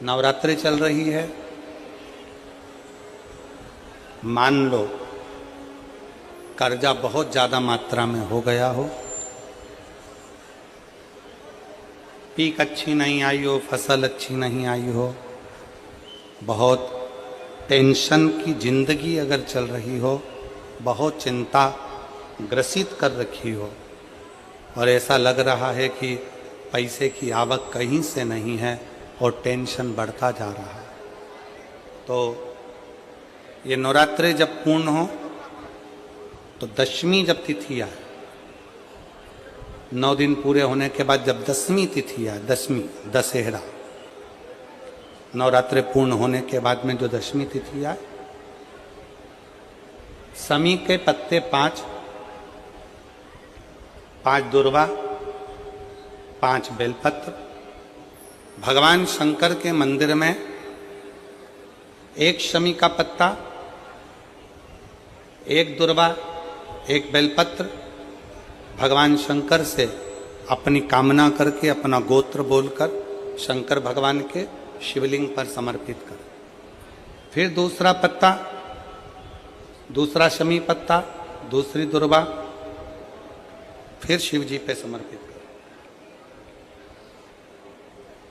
नवरात्रि चल रही है। मान लो कर्जा बहुत ज़्यादा मात्रा में हो गया हो, पीक अच्छी नहीं आई हो, फसल अच्छी नहीं आई हो, बहुत टेंशन की जिंदगी अगर चल रही हो, बहुत चिंता ग्रसित कर रखी हो और ऐसा लग रहा है कि पैसे की आवक कहीं से नहीं है और टेंशन बढ़ता जा रहा है, तो ये नवरात्रि जब पूर्ण हो तो दशमी जब तिथि आए, 9 दिन पूरे होने के बाद जब दसवीं तिथि आए, दशमी दशहरा, नवरात्रि पूर्ण होने के बाद में जो दशमी तिथि आए, समी के पत्ते 5 दुर्वा, 5 बेलपत्र, भगवान शंकर के मंदिर में 1 शमी का पत्ता, 1 दुर्वा, 1 बेलपत्र, भगवान शंकर से अपनी कामना करके, अपना गोत्र बोलकर शंकर भगवान के शिवलिंग पर समर्पित कर। फिर दूसरा पत्ता, दूसरा शमी पत्ता, दूसरी दुर्वा, फिर शिव जी पे समर्पित कर।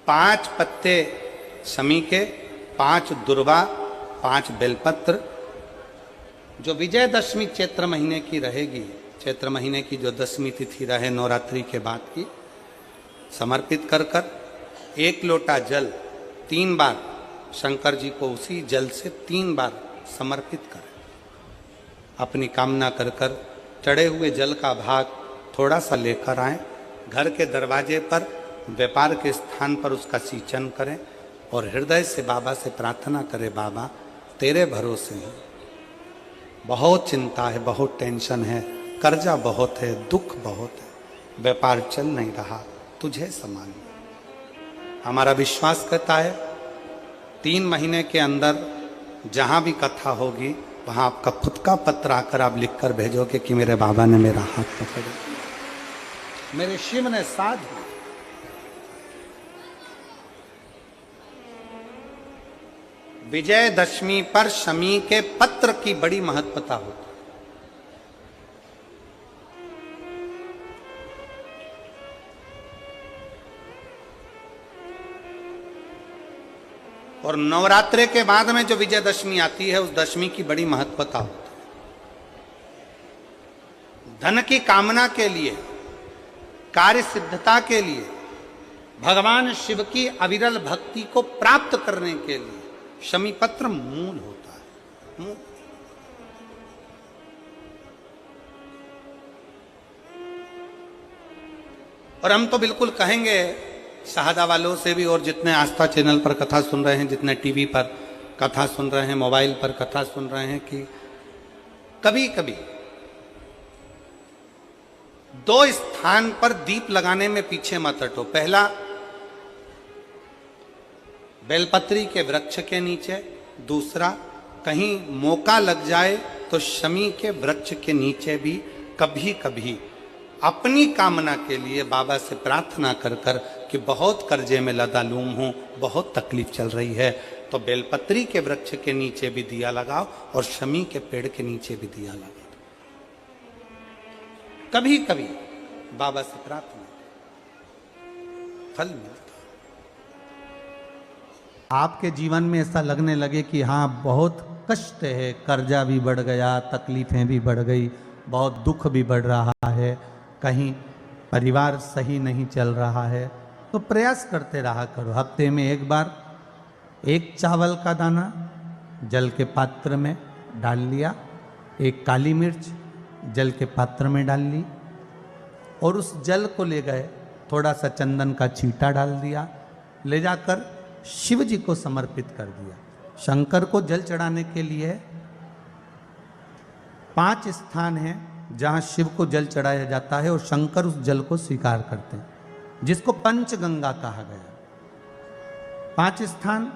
5 पत्ते शमी के, 5 दुर्वा, 5 बेलपत्र, जो विजयदशमी चैत्र महीने की रहेगी, चैत्र महीने की जो दशमी तिथि रहे नवरात्रि के बाद की, समर्पित कर कर 1 लोटा जल 3 बार शंकर जी को उसी जल से 3 बार समर्पित करें। अपनी कामना कर कर चढ़े हुए जल का भाग थोड़ा सा लेकर आएं, घर के दरवाजे पर, व्यापार के स्थान पर उसका सिंचन करें और हृदय से बाबा से प्रार्थना करें, बाबा तेरे भरोसे हैं, बहुत चिंता है, बहुत टेंशन है, कर्जा बहुत है, दुख बहुत है, व्यापार चल नहीं रहा, तुझे संभाल। हमारा विश्वास कहता है 3 महीने के अंदर जहाँ भी कथा होगी वहाँ आपका खुद का पत्र आकर आप लिखकर भेजोगे कि मेरे बाबा ने मेरा हाथ पकड़ा, मेरे शिव ने साथ दिया। विजयदशमी पर शमी के पत्र की बड़ी महत्वता होती है। और नवरात्रि के बाद में जो विजयदशमी आती है, उस दशमी की बड़ी महत्वता होती है। धन की कामना के लिए, कार्य सिद्धता के लिए, भगवान शिव की अविरल भक्ति को प्राप्त करने के लिए शमी पत्र मूल होता है। मूल। और हम तो बिल्कुल कहेंगे शहादा वालों से भी, और जितने आस्था चैनल पर कथा सुन रहे हैं, जितने टीवी पर कथा सुन रहे हैं, मोबाइल पर कथा सुन रहे हैं, कि कभी कभी 2 स्थान पर दीप लगाने में पीछे मत हटो। पहला, बेलपत्री के वृक्ष के नीचे। दूसरा, कहीं मौका लग जाए तो शमी के वृक्ष के नीचे भी कभी कभी अपनी कामना के लिए बाबा से प्रार्थना कर कर कि बहुत कर्जे में लदालूम हूं, बहुत तकलीफ चल रही है, तो बेलपत्री के वृक्ष के नीचे भी दिया लगाओ और शमी के पेड़ के नीचे भी दिया लगाओ। कभी कभी बाबा से प्रार्थना, फल मिलता। आपके जीवन में ऐसा लगने लगे कि हाँ बहुत कष्ट है, कर्जा भी बढ़ गया, तकलीफें भी बढ़ गई, बहुत दुख भी बढ़ रहा है, कहीं परिवार सही नहीं चल रहा है, तो प्रयास करते रहा करो। हफ्ते में 1 बार 1 चावल का दाना जल के पात्र में डाल लिया, 1 काली मिर्च जल के पात्र में डाल ली और उस जल को ले गए, थोड़ा सा चंदन का छींटा डाल दिया, ले जाकर शिव जी को समर्पित कर दिया। शंकर को जल चढ़ाने के लिए 5 स्थान हैं जहां शिव को जल चढ़ाया जाता है और शंकर उस जल को स्वीकार करते हैं, जिसको पंचगंगा कहा गया। 5 स्थान,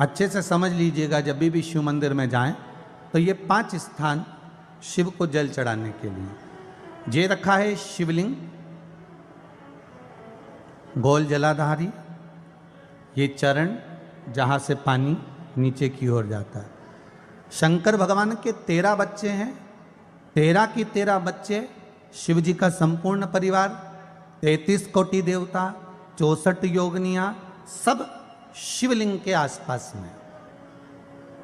अच्छे से समझ लीजिएगा, जब भी शिव मंदिर में जाएं तो ये 5 स्थान शिव को जल चढ़ाने के लिए। ये रखा है शिवलिंग, गोल जलाधारी, ये चरण जहाँ से पानी नीचे की ओर जाता है। शंकर भगवान के 13 बच्चे हैं, 13 की 13 बच्चे, शिव जी का संपूर्ण परिवार, 33 कोटि देवता, 64 योगनियाँ, सब शिवलिंग के आसपास में।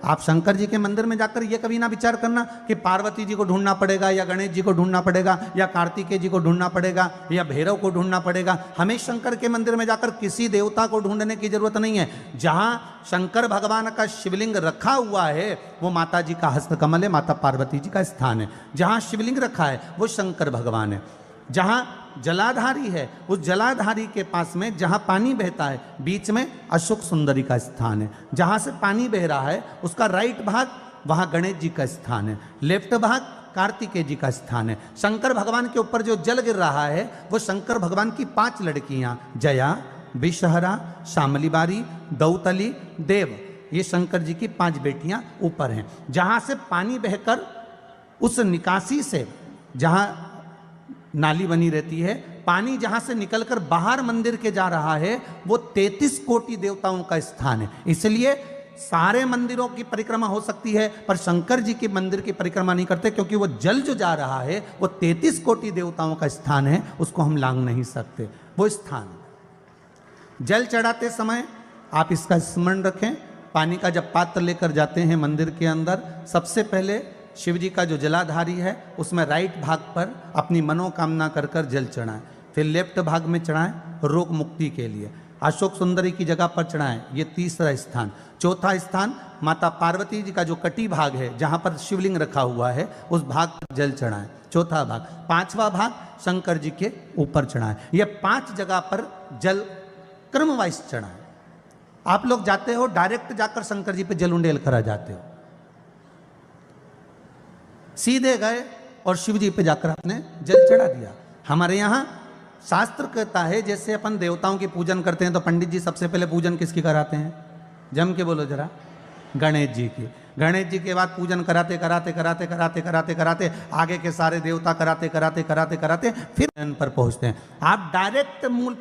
आप शंकर जी के मंदिर में जाकर ये कभी ना विचार करना कि पार्वती जी को ढूंढना पड़ेगा या गणेश जी को ढूंढना पड़ेगा या कार्तिकेय जी को ढूंढना पड़ेगा या भैरव को ढूंढना पड़ेगा। हमें शंकर के मंदिर में जाकर किसी देवता को ढूंढने की जरूरत नहीं है। जहां शंकर भगवान का शिवलिंग रखा हुआ है वो माता जी का हस्तकमल है, माता पार्वती जी का स्थान है। जहां शिवलिंग रखा है वो शंकर भगवान है। जहां जलाधारी है उस जलाधारी के पास में जहां पानी बहता है बीच में अशोक सुंदरी का स्थान है। जहां से पानी बह रहा है उसका राइट भाग वहां गणेश जी का स्थान है, लेफ्ट भाग कार्तिकेय जी का स्थान है। शंकर भगवान के ऊपर जो जल गिर रहा है वो शंकर भगवान की 5 लड़कियां, जया, विषहरा, शामली बारी, दौतली, देव, ये शंकर जी की 5 बेटियां ऊपर हैं। जहां से पानी बहकर उस निकासी से, जहां नाली बनी रहती है, पानी जहां से निकलकर बाहर मंदिर के जा रहा है वो 33 कोटि देवताओं का स्थान है। इसलिए सारे मंदिरों की परिक्रमा हो सकती है पर शंकर जी के मंदिर की परिक्रमा नहीं करते, क्योंकि वो जल जो जा रहा है वो 33 कोटि देवताओं का स्थान है, उसको हम लांघ नहीं सकते। वो स्थान जल चढ़ाते समय आप इसका स्मरण रखें। पानी का जब पात्र लेकर जाते हैं मंदिर के अंदर, सबसे पहले शिव जी का जो जलाधारी है उसमें राइट भाग पर अपनी मनोकामना कर कर जल चढ़ाएं, फिर लेफ्ट भाग में चढ़ाएं रोग मुक्ति के लिए। अशोक सुंदरी की जगह पर चढ़ाएं, ये तीसरा स्थान। चौथा स्थान माता पार्वती जी का जो कटी भाग है जहां पर शिवलिंग रखा हुआ है उस भाग पर जल चढ़ाएं, चौथा भाग। 5वां भाग शंकर जी के ऊपर चढ़ाएं। ये 5 जगह पर जल क्रम वाइज चढ़ाएं। आप लोग जाते हो डायरेक्ट जाकर शंकर जी पे जल उंडेल करा जाते हो, सीधे गए और शिव जी पे जाकर आपने जल चढ़ा दिया। हमारे यहाँ शास्त्र कहता है जैसे अपन देवताओं की पूजन करते हैं तो पंडित जी सबसे पहले पूजन किसकी कराते हैं? जम के बोलो जरा, गणेश जी की। गणेश जी के बाद पूजन कराते कराते कराते कराते कराते कराते आगे के सारे देवता कराते कराते कराते कराते फिर पर पहुंचते हैं। आप डायरेक्ट मूल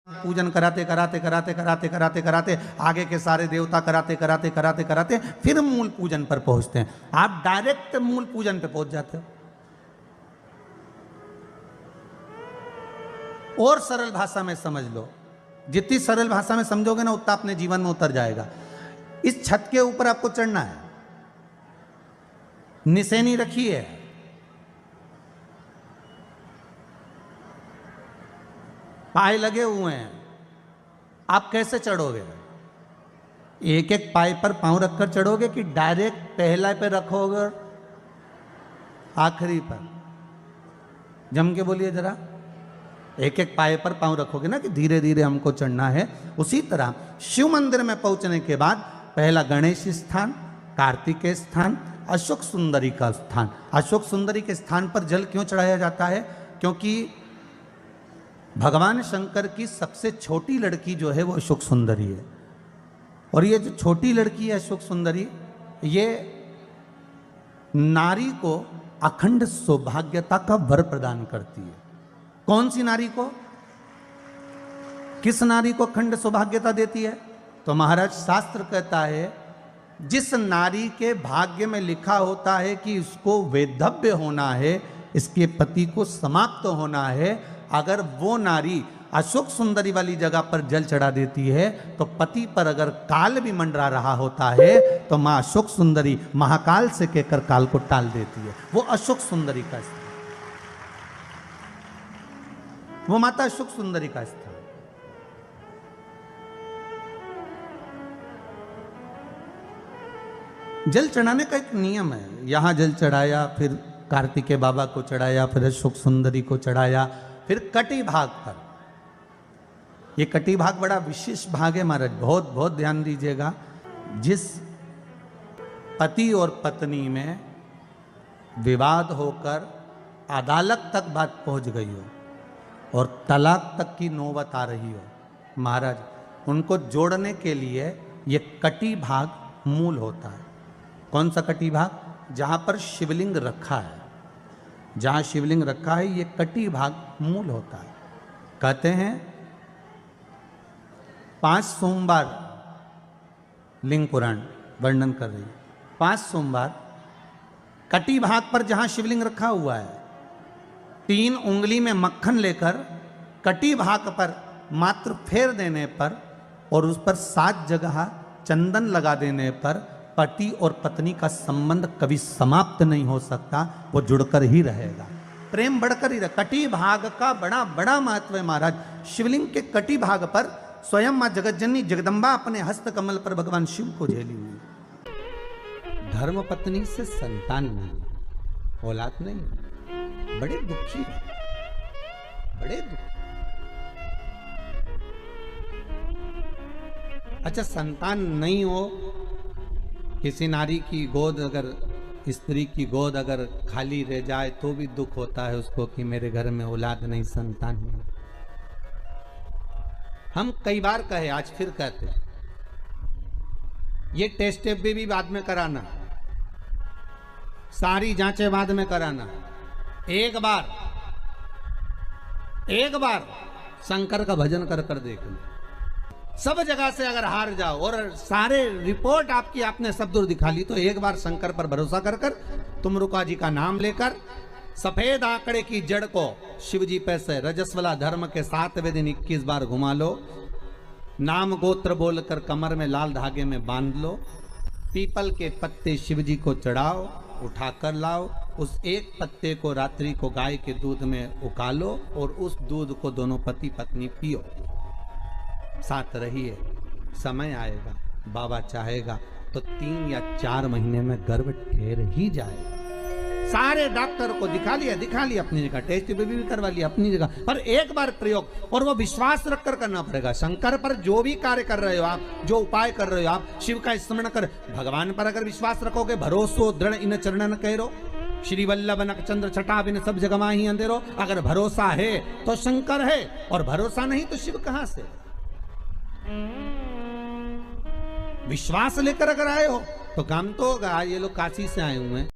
पूजन कराते कराते कराते कराते कराते कराते आगे के सारे देवता कराते कराते कराते कराते फिर मूल पूजन पर पहुंचते हैं। आप डायरेक्ट मूल पूजन पे पहुंच जाते हो। और सरल भाषा में समझ लो, जितनी सरल भाषा में समझोगे ना उतना अपने जीवन में उतर जाएगा। इस छत के ऊपर आपको चढ़ना है, निशानी रखी है, पाए लगे हुए हैं, आप कैसे चढ़ोगे? एक एक पाए पर पांव रखकर चढ़ोगे कि डायरेक्ट पहला पे रखोगे और आखिरी पर? जम के बोलिए जरा, एक एक पाए पर पांव रखोगे ना कि धीरे धीरे हमको चढ़ना है। उसी तरह शिव मंदिर में पहुंचने के बाद पहला गणेश स्थान, कार्तिकेय स्थान, अशोक सुंदरी का स्थान। अशोक सुंदरी के स्थान पर जल क्यों चढ़ाया जाता है? क्योंकि भगवान शंकर की सबसे छोटी लड़की जो है वो अशोक सुंदरी है। और ये जो छोटी लड़की है अशोक सुंदरी, ये नारी को अखंड सौभाग्यता का वर प्रदान करती है। कौन सी नारी को? किस नारी को अखंड सौभाग्यता देती है? तो महाराज शास्त्र कहता है जिस नारी के भाग्य में लिखा होता है कि इसको वैधव्य होना है, इसके पति को समाप्त होना है, अगर वो नारी अशोक सुंदरी वाली जगह पर जल चढ़ा देती है तो पति पर अगर काल भी मंडरा रहा होता है तो मां अशोक सुंदरी महाकाल से कहकर काल को टाल देती है। वो अशोक सुंदरी का स्थान, वो माता अशोक सुंदरी का स्थान। जल चढ़ाने का एक नियम है। यहां जल चढ़ाया, फिर कार्तिकेय बाबा को चढ़ाया, फिर अशोक सुंदरी को चढ़ाया, फिर कटी भाग पर। ये कटी भाग बड़ा विशेष भाग है महाराज, बहुत बहुत ध्यान दीजिएगा। जिस पति और पत्नी में विवाद होकर अदालत तक बात पहुंच गई हो और तलाक तक की नौबत आ रही हो, महाराज उनको जोड़ने के लिए ये कटी भाग मूल होता है। कौन सा कटी भाग? जहां पर शिवलिंग रखा है, जहां शिवलिंग रखा है ये कटी भाग मूल होता है। कहते हैं 5 सोमवार लिंग पुराण वर्णन कर रही है, 5 सोमवार कटी भाग पर जहां शिवलिंग रखा हुआ है, 3 उंगली में मक्खन लेकर कटी भाग पर मात्र फेर देने पर और उस पर 7 जगह चंदन लगा देने पर पति और पत्नी का संबंध कभी समाप्त नहीं हो सकता, वो जुड़कर ही रहेगा, प्रेम बढ़कर ही रहेगा। कटी भाग का बड़ा बड़ा महत्व है महाराज। शिवलिंग के कटी भाग पर स्वयं मां जगतजननी जगदम्बा अपने हस्त कमल पर भगवान शिव को झेली हुई। धर्म पत्नी से संतान नहीं, औलाद नहीं, बड़े दुखी है, बड़े दुखी। अच्छा, संतान नहीं हो, किसी नारी की गोद अगर, स्त्री की गोद अगर खाली रह जाए तो भी दुख होता है उसको कि मेरे घर में औलाद नहीं, संतान नहीं। हम कई बार कहे, आज फिर कहते हैं, ये टेस्ट भी बाद में कराना, सारी जांचें बाद में कराना। एक बार शंकर का भजन कर कर देख लो। सब जगह से अगर हार जाओ और सारे रिपोर्ट आपकी आपने सब दूर दिखा ली, तो एक बार शंकर पर भरोसा कर कर तुम रुका जी का नाम लेकर सफेद आंकड़े की जड़ को शिव जी पे से रजस्वला धर्म के 7वें दिन 21 बार घुमा लो, नाम गोत्र बोलकर कमर में लाल धागे में बांध लो, पीपल के पत्ते शिव जी को चढ़ाओ, उठाकर लाओ, उस एक पत्ते को रात्रि को गाय के दूध में उकालो और उस दूध को दोनों पति पत्नी पियो, साथ रहिए। समय आएगा, बाबा चाहेगा तो 3 या 4 महीने में गर्भ ठहर ही जाएगा। सारे डॉक्टर को दिखा लिया अपनी जगह, टेस्ट भी करवा लिया अपनी जगह, पर एक बार प्रयोग, और वो विश्वास रखकर करना पड़ेगा। शंकर पर जो भी कार्य कर रहे हो आप, जो उपाय कर रहे हो आप, शिव का स्मरण कर, भगवान पर अगर विश्वास रखोगे, भरोसो दृढ़ इन चरणन कहो, श्री वल्लभ नखचंद्र छटा बिन सब जगह ही अंधेरो। अगर भरोसा है तो शंकर है, और भरोसा नहीं तो शिव कहां से। विश्वास लेकर अगर आए हो तो काम तो होगा। ये लोग काशी से आए हुए हैं,